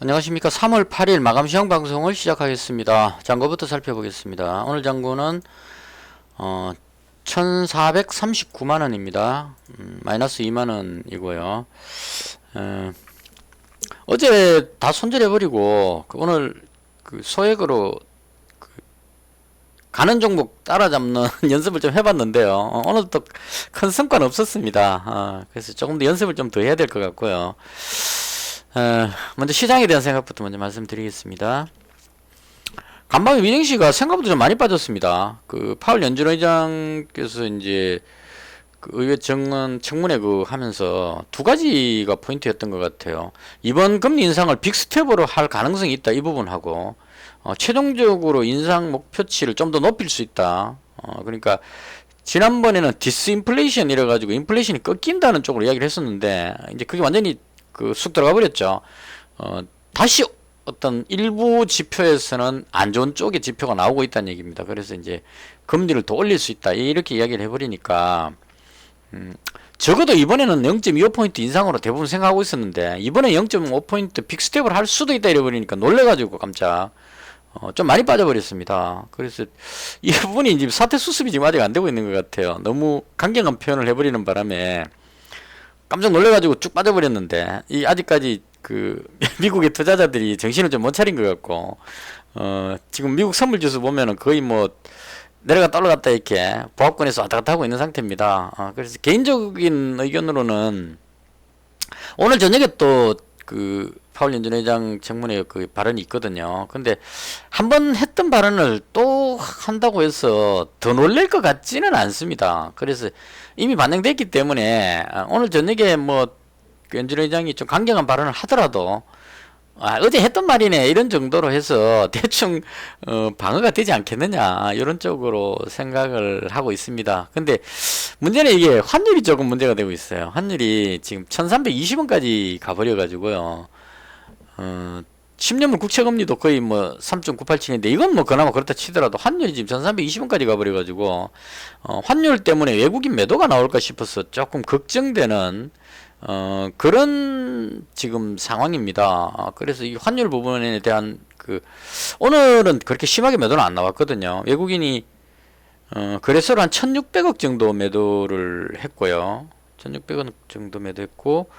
안녕하십니까. 3월 8일 마감 시황 방송을 시작하겠습니다. 장고부터 살펴보겠습니다. 오늘 장고는 1439만원입니다. 마이너스 2만원이고요. 어제 다 손절해버리고 오늘 그 소액으로 가는 종목 따라잡는 연습을 좀 해봤는데요. 오늘도 큰 성과는 없었습니다. 그래서 조금 더 연습을 좀 더 해야 될 것 같고요. 먼저 시장에 대한 생각부터 먼저 말씀드리겠습니다. 간밤에 민행시가 생각보다 좀 많이 빠졌습니다. 그 파월 연준 의장께서 이제 그 의회 정원 청문회 하면서 두 가지가 포인트였던 것 같아요. 이번 금리 인상을 빅스텝으로 할 가능성이 있다, 이 부분하고 최종적으로 인상 목표치를 좀 더 높일 수 있다. 그러니까 지난번에는 디스인플레이션 이래 가지고 인플레이션이 꺾인다는 쪽으로 이야기를 했었는데 이제 그게 완전히 쑥 들어가 버렸죠. 다시 어떤 일부 지표에서는 안 좋은 쪽의 지표가 나오고 있다는 얘기입니다. 그래서 이제 금리를 더 올릴 수 있다, 이렇게 이야기를 해버리니까 적어도 이번에는 0.25포인트 인상으로 대부분 생각하고 있었는데 이번에 0.5포인트 빅스텝을 할 수도 있다 이래버리니까 놀래가지고 깜짝 좀 많이 빠져버렸습니다. 그래서 이 부분이 이제 사태 수습이 지금 아직 안 되고 있는 것 같아요. 너무 강경한 표현을 해버리는 바람에 깜짝 놀래가지고 쭉 빠져버렸는데 이 아직까지 그 미국의 투자자들이 정신을 좀 못 차린 것 같고 지금 미국 선물지수 보면은 거의 뭐 내려갔다 올라갔다 이렇게 보합권에서 왔다 갔다 하고 있는 상태입니다. 그래서 개인적인 의견으로는 오늘 저녁에 또 그 파월 연준 의장 청문회 그 발언이 있거든요. 근데 한번 했던 발언을 또 한다고 해서 더 놀랄 것 같지는 않습니다. 그래서 이미 반영됐기 때문에 오늘 저녁에 뭐 연준 의장이 좀 강경한 발언을 하더라도 어제 했던 말이네 이런 정도로 해서 대충 방어가 되지 않겠느냐 이런 쪽으로 생각을 하고 있습니다. 근데 문제는 이게 환율이 조금 문제가 되고 있어요. 환율이 지금 1320원까지 가버려 가지고요. 10년물 국채금리도 거의 뭐 3.987인데 이건 뭐 그나마 그렇다 치더라도 환율이 지금 1320원까지 가버려 가지고 환율 때문에 외국인 매도가 나올까 싶어서 조금 걱정되는 그런 지금 상황입니다. 그래서 이 환율 부분에 대한 오늘은 그렇게 심하게 매도는 안 나왔거든요. 외국인이 거래소로 한 1600억 정도 매도를 했고요. 1600억 정도 매도했고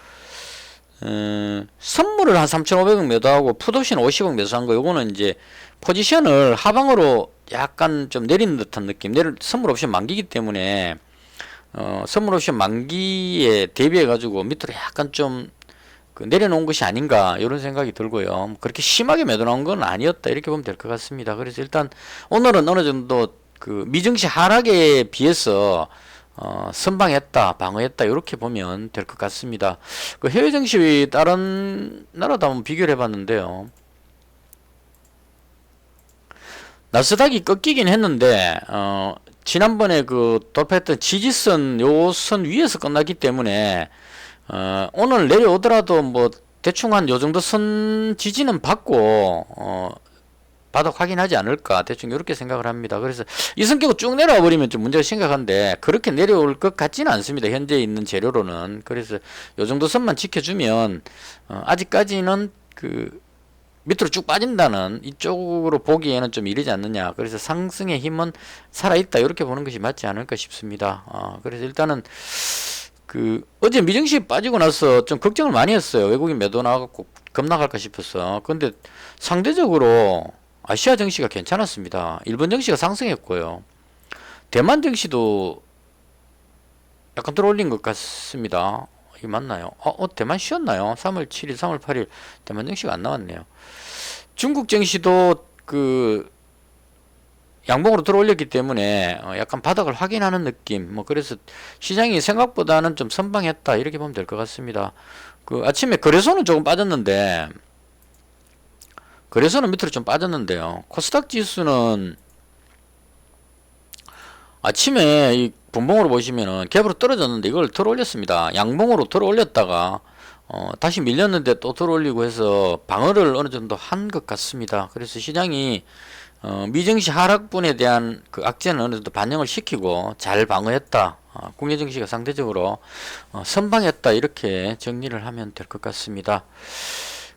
선물을 한 3500억 매도하고 풋옵션 50억 매수한 거, 요거는 이제 포지션을 하방으로 약간 좀 내리는 듯한 느낌. 선물 옵션 만기기 때문에 선물 옵션 만기에 대비해 가지고 밑으로 약간 좀 내려놓은 것이 아닌가 이런 생각이 들고요. 그렇게 심하게 매도 나온 건 아니었다, 이렇게 보면 될 것 같습니다. 그래서 일단 오늘은 어느 정도 미증시 하락에 비해서 선방했다, 방어했다, 이렇게 보면 될 것 같습니다. 해외 증시 다른 나라도 한번 비교를 해봤는데요. 나스닥이 꺾이긴 했는데 지난번에 돌파했던 지지선, 요 선 위에서 끝났기 때문에 오늘 내려오더라도 뭐 대충 한 요 정도 선 지지는 받고 바닥 확인하지 않을까, 대충 이렇게 생각을 합니다. 그래서 이 성격으로 쭉 내려와 버리면 좀 문제가 심각한데 그렇게 내려올 것 같지는 않습니다, 현재 있는 재료로는. 그래서 요 정도 선만 지켜주면 아직까지는 밑으로 쭉 빠진다는 이쪽으로 보기에는 좀 이르지 않느냐. 그래서 상승의 힘은 살아있다, 이렇게 보는 것이 맞지 않을까 싶습니다. 그래서 일단은 어제 미증시 빠지고 나서 좀 걱정을 많이 했어요. 외국인 매도 나와갖고 급락할까 싶어서. 근데 상대적으로 아시아 증시가 괜찮았습니다. 일본 증시가 상승했고요. 대만 증시도 약간 들어올린 것 같습니다. 이게 맞나요? 대만 쉬었나요? 3월 7일, 3월 8일 대만 증시가 안 나왔네요. 중국 증시도 양봉으로 들어올렸기 때문에 약간 바닥을 확인하는 느낌. 뭐 그래서 시장이 생각보다는 좀 선방했다, 이렇게 보면 될 것 같습니다. 아침에 거래소는 조금 빠졌는데 밑으로 좀 빠졌는데요. 코스닥 지수는 아침에 이 분봉으로 보시면은 갭으로 떨어졌는데 이걸 들어올렸습니다. 양봉으로 들어올렸다가 다시 밀렸는데 또 들어올리고 해서 방어를 어느 정도 한 것 같습니다. 그래서 시장이 미증시 하락분에 대한 악재는 어느 정도 반영을 시키고 잘 방어했다, 국내 증시가 상대적으로 선방했다, 이렇게 정리를 하면 될 것 같습니다.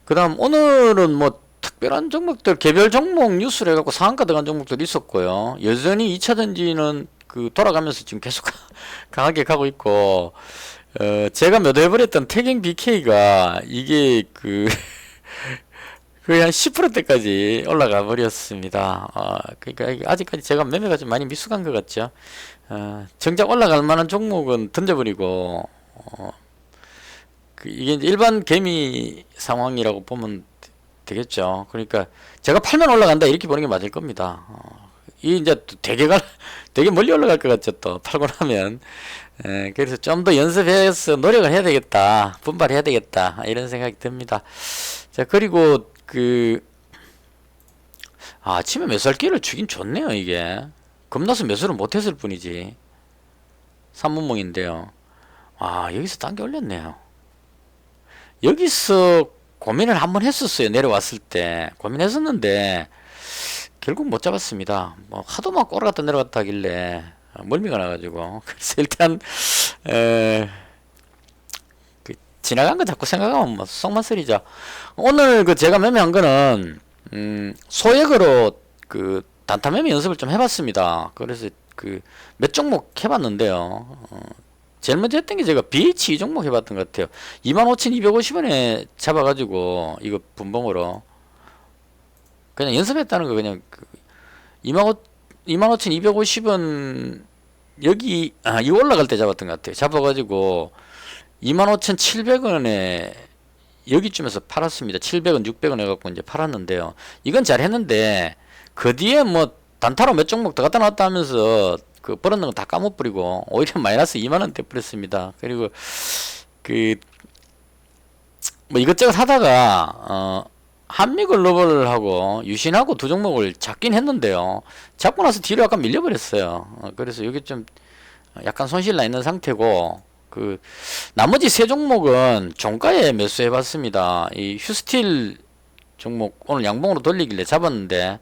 그다음 오늘은 뭐 특별한 종목들 개별 종목 뉴스를 해갖고 상한가 들어간 종목들이 있었고요. 여전히 2차 전지는 그 돌아가면서 지금 계속 강하게 가고 있고, 제가 매도해버렸던 태경 BK가 이게 거의 한 10%대까지 올라가 버렸습니다. 그러니까 아직까지 제가 매매가 좀 많이 미숙한 것 같죠. 정작 올라갈 만한 종목은 던져버리고, 이게 이제 일반 개미 상황이라고 보면 되겠죠. 그러니까 제가 팔면 올라간다 이렇게 보는 게 맞을 겁니다. 이 이제 되게 멀리 올라갈 것 같죠. 또 팔고 나면. 그래서 좀 더 연습해서 노력을 해야 되겠다, 분발해야 되겠다 이런 생각이 듭니다. 자, 그리고 아침에 매수할기를 주긴 좋네요. 이게 겁나서 매수를 못했을 뿐이지. 3분봉인데요. 여기서 당겨 올렸네요. 여기서 고민을 한번 했었어요. 내려왔을 때 고민했었는데 결국 못 잡았습니다. 뭐 하도 막 올라갔다 내려갔다 하길래 멀미가 나가지고. 그래서 일단 지나간 거 자꾸 생각하면 뭐 속만 쓰리죠. 오늘 제가 매매한 거는 소액으로 단타 매매 연습을 좀 해봤습니다. 그래서 몇 종목 해봤는데요. 제일 먼저 했던 게 제가 BH 이 종목 해봤던 것 같아요. 25,250원에 잡아가지고 이거 분봉으로 그냥 연습했다는 거. 그냥 25,250원 여기 이 올라갈 때 잡았던 것 같아요. 잡아가지고 25,700원에 여기쯤에서 팔았습니다. 700원, 600원 해갖고 이제 팔았는데요. 이건 잘 했는데 그 뒤에 뭐 단타로 몇 종목 더 갖다 놨다 하면서 벌었는 거 다 까먹버리고 오히려 마이너스 2만원 돼버렸습니다. 그리고 뭐 이것저것 하다가 한미글로벌하고 유신하고 두 종목을 잡긴 했는데요. 잡고 나서 뒤로 약간 밀려버렸어요. 그래서 여기 좀 약간 손실 나 있는 상태고, 나머지 세 종목은 종가에 매수해봤습니다. 이 휴스틸 종목 오늘 양봉으로 돌리길래 잡았는데,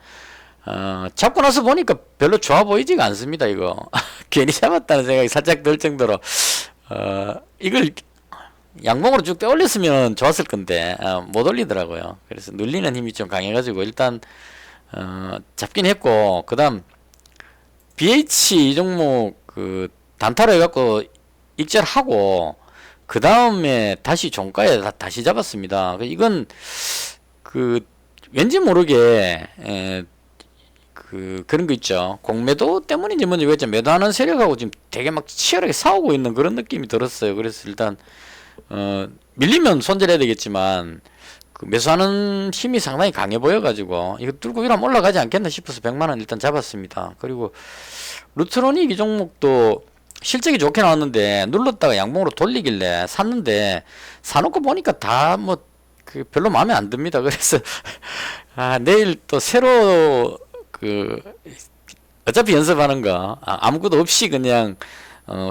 잡고 나서 보니까 별로 좋아 보이지가 않습니다. 이거 괜히 잡았다는 생각이 살짝 들 정도로, 이걸 양봉으로 쭉 떠올렸으면 좋았을 건데 못 올리더라고요. 그래서 눌리는 힘이 좀 강해가지고 일단 잡긴 했고, 그 다음 BH 이 종목 단타로 해갖고 익절하고 그 다음에 다시 종가에 다시 잡았습니다. 이건 왠지 모르게 그런 거 있죠. 공매도 때문인지 뭔지 모르겠지만 매도하는 세력하고 지금 되게 막 치열하게 싸우고 있는 그런 느낌이 들었어요. 그래서 일단 밀리면 손절해야 되겠지만 매수하는 힘이 상당히 강해 보여가지고 이거 뚫고 이러면 올라가지 않겠나 싶어서 100만원 일단 잡았습니다. 그리고 루트로닉 이 종목도 실적이 좋게 나왔는데 눌렀다가 양봉으로 돌리길래 샀는데 사놓고 보니까 다 뭐 별로 마음에 안 듭니다. 그래서 내일 또 새로 어차피 연습하는 거 아무것도 없이 그냥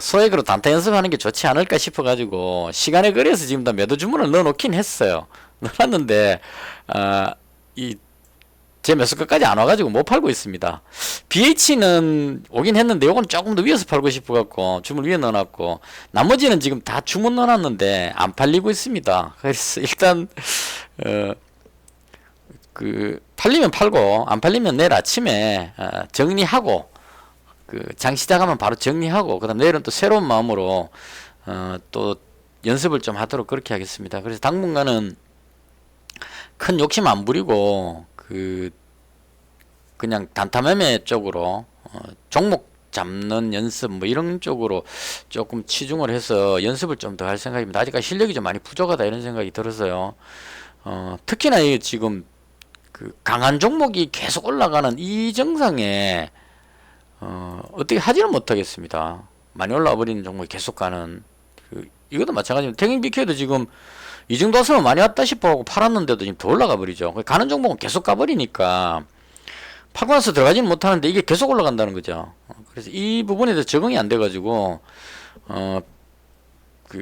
소액으로 단타 연습하는 게 좋지 않을까 싶어가지고 시간에 걸려서 지금 다 매도 주문을 넣어놓긴 했어요. 넣어놨는데 제 매수가까지 안 와가지고 못 팔고 있습니다. BH는 오긴 했는데 요건 조금 더 위에서 팔고 싶어갖고 주문 위에 넣어놨고, 나머지는 지금 다 주문 넣어놨는데 안 팔리고 있습니다. 그래서 일단 팔리면 팔고 안 팔리면 내일 아침에 정리하고 장 시작하면 바로 정리하고 그다음 내일은 또 새로운 마음으로 또 연습을 좀 하도록 그렇게 하겠습니다. 그래서 당분간은 큰 욕심 안 부리고 그냥 단타 매매 쪽으로 종목 잡는 연습 뭐 이런 쪽으로 조금 치중을 해서 연습을 좀 더 할 생각입니다. 아직까지 실력이 좀 많이 부족하다 이런 생각이 들어서요. 특히나 이 지금 강한 종목이 계속 올라가는 이 정상에 어떻게 하지는 못하겠습니다. 많이 올라와 버리는 종목이 계속 가는 이것도 마찬가지입니다. 태경 BK도 지금 이 정도 왔으면 많이 왔다 싶어하고 팔았는데도 지금 더 올라가 버리죠. 가는 종목은 계속 가버리니까 팔고 나서 들어가지는 못하는데 이게 계속 올라간다는 거죠. 그래서 이 부분에 대해서 적응이 안 돼가지고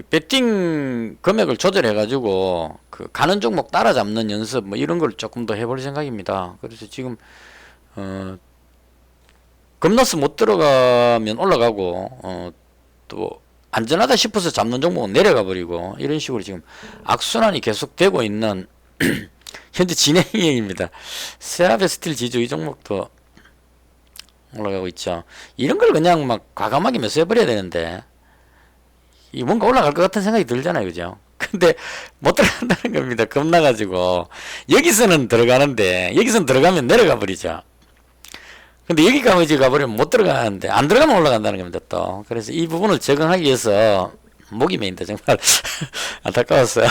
배팅 금액을 조절해가지고 가는 종목 따라잡는 연습 뭐 이런 걸 조금 더 해볼 생각입니다. 그래서 지금 겁나서 못 들어가면 올라가고 또 안전하다 싶어서 잡는 종목은 내려가 버리고 이런 식으로 지금 악순환이 계속 되고 있는 현재 진행형입니다. 세라베 스틸 지주 이 종목도 올라가고 있죠. 이런 걸 그냥 막 과감하게 매수해버려야 되는데, 이 뭔가 올라갈 것 같은 생각이 들잖아요. 그죠? 근데 못 들어간다는 겁니다. 겁나가지고. 여기서는 들어가는데, 여기서는 들어가면 내려가 버리죠. 근데 여기까지 가버리면 못 들어가는데, 안 들어가면 올라간다는 겁니다. 또. 그래서 이 부분을 적응하기 위해서, 목이 메인다. 정말 안타까웠어요.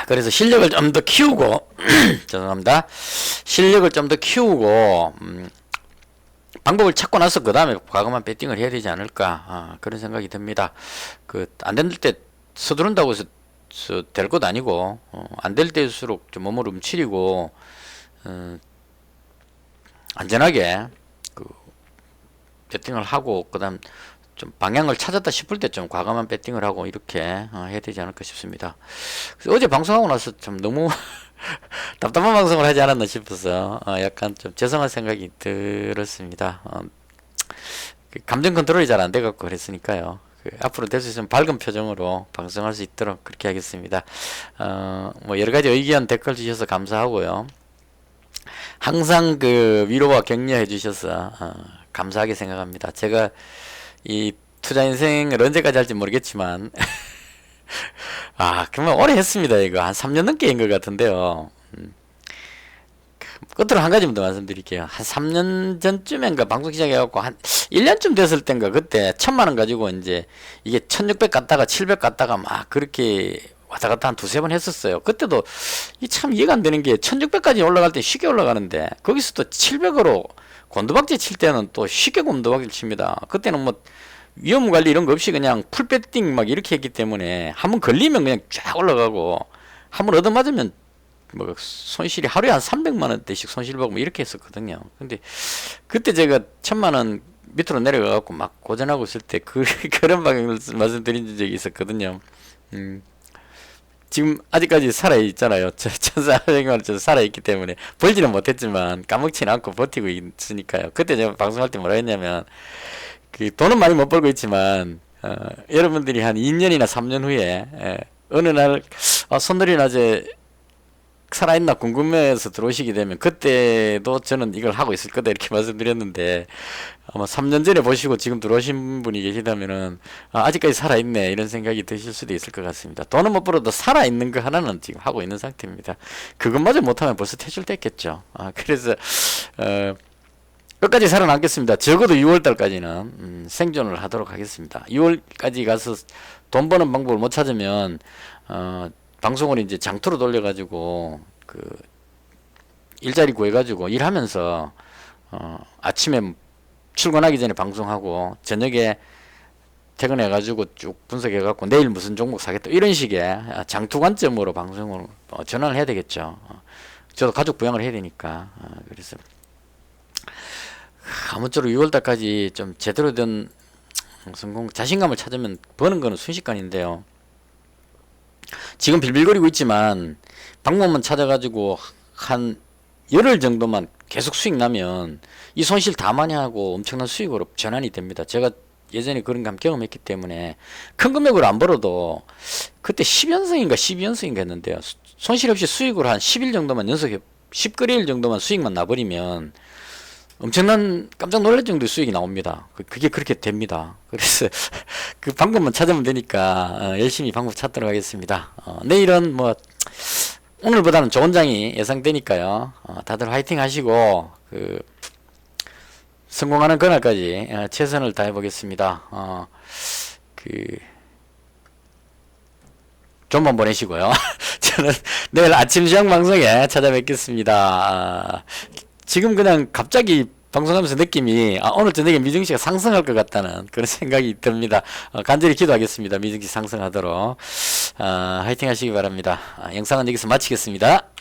그래서 실력을 좀 더 키우고, 죄송합니다. 실력을 좀 더 키우고, 방법을 찾고 나서 그 다음에 과감한 배팅을 해야 되지 않을까, 그런 생각이 듭니다. 안 될 때 서두른다고 해서 될 것도 아니고, 안 될 때일수록 좀 몸을 움츠리고, 안전하게 배팅을 하고, 그 다음 좀 방향을 찾았다 싶을 때 좀 과감한 배팅을 하고 이렇게 해야 되지 않을까 싶습니다. 그래서 어제 방송하고 나서 참 너무 답답한 방송을 하지 않았나 싶어서 약간 좀 죄송한 생각이 들었습니다. 감정 컨트롤이 잘 안 돼갖고 그랬으니까요. 앞으로 될 수 있으면 밝은 표정으로 방송할 수 있도록 그렇게 하겠습니다. 뭐 여러 가지 의견 댓글 주셔서 감사하고요. 항상 위로와 격려해 주셔서 감사하게 생각합니다. 제가 이 투자 인생을 언제까지 할지 모르겠지만 정말 오래 했습니다. 이거 한 3년 넘게 한 것 같은데요. 끝으로 한 가지만 더 말씀드릴게요. 한 3년 전쯤인가 방송 시작해갖고 한 1년쯤 됐을 땐가 그때 1000만원 가지고 이제 이게 1600 갔다가 700 갔다가 막 그렇게 왔다 갔다 한 두세 번 했었어요. 그때도 이 참 이해가 안 되는 게 1600까지 올라갈 때 쉽게 올라가는데 거기서 또 700으로 곤두박질 칠 때는 또 쉽게 곤두박질 칩니다. 그때는 뭐 위험 관리 이런 거 없이 그냥 풀배팅 막 이렇게 했기 때문에 한번 걸리면 그냥 쫙 올라가고 한번 얻어맞으면 뭐 손실이 하루에 한 300만 원대씩 손실보고 뭐 이렇게 했었거든요. 근데 그때 제가 1000만원 밑으로 내려가갖고 막 고전하고 있을 때 그런 방향을 말씀드린 적이 있었거든요. 지금 아직까지 살아있잖아요. 천사생활 살아있기 때문에 벌지는 못했지만 까먹지는 않고 버티고 있으니까요. 그때 제가 방송할 때 뭐라 했냐면 돈은 많이 못 벌고 있지만 여러분들이 한 2년이나 3년 후에 어느 날 손놀이 낮에 살아있나 궁금해서 들어오시게 되면 그때도 저는 이걸 하고 있을 거다 이렇게 말씀드렸는데 아마 3년 전에 보시고 지금 들어오신 분이 계시다면은 아직까지 살아있네 이런 생각이 드실 수도 있을 것 같습니다. 돈은 못 벌어도 살아있는 거 하나는 지금 하고 있는 상태입니다. 그것마저 못하면 벌써 퇴출 됐겠죠. 그래서 끝까지 살아남겠습니다. 적어도 6월달까지는 생존을 하도록 하겠습니다. 6월까지 가서 돈 버는 방법을 못 찾으면 방송을 이제 장투로 돌려가지고 일자리 구해가지고 일하면서 아침에 출근하기 전에 방송하고 저녁에 퇴근해가지고 쭉 분석해갖고 내일 무슨 종목 사겠다 이런 식의 장투 관점으로 방송을 전환을 해야 되겠죠. 저도 가족 부양을 해야 되니까 그래서 아무쪼록 6월달까지 좀 제대로 된 성공 자신감을 찾으면 버는 거는 순식간인데요. 지금 빌빌거리고 있지만 방법만 찾아가지고 한 열흘 정도만 계속 수익 나면 이 손실 다 만회하고 엄청난 수익으로 전환이 됩니다. 제가 예전에 그런 감 경험했기 때문에 큰 금액으로 안 벌어도 그때 10연승인가 12연승인가 했는데요. 손실 없이 수익으로 한 10일 정도만 연속해 10거래일 정도만 수익만 나버리면 엄청난 깜짝 놀랄 정도의 수익이 나옵니다. 그게 그렇게 됩니다. 그래서 그 방법만 찾으면 되니까 열심히 방법 찾도록 하겠습니다. 내일은 뭐 오늘보다는 좋은 장이 예상되니까요. 다들 화이팅 하시고 성공하는 그날까지 최선을 다해 보겠습니다. 좋은 밤 보내시고요. 저는 내일 아침 시장 방송에 찾아뵙겠습니다. 지금 그냥 갑자기 방송하면서 느낌이 오늘 저녁에 미증시가 상승할 것 같다는 그런 생각이 듭니다. 간절히 기도하겠습니다. 미증시 상승하도록 화이팅 하시기 바랍니다. 영상은 여기서 마치겠습니다.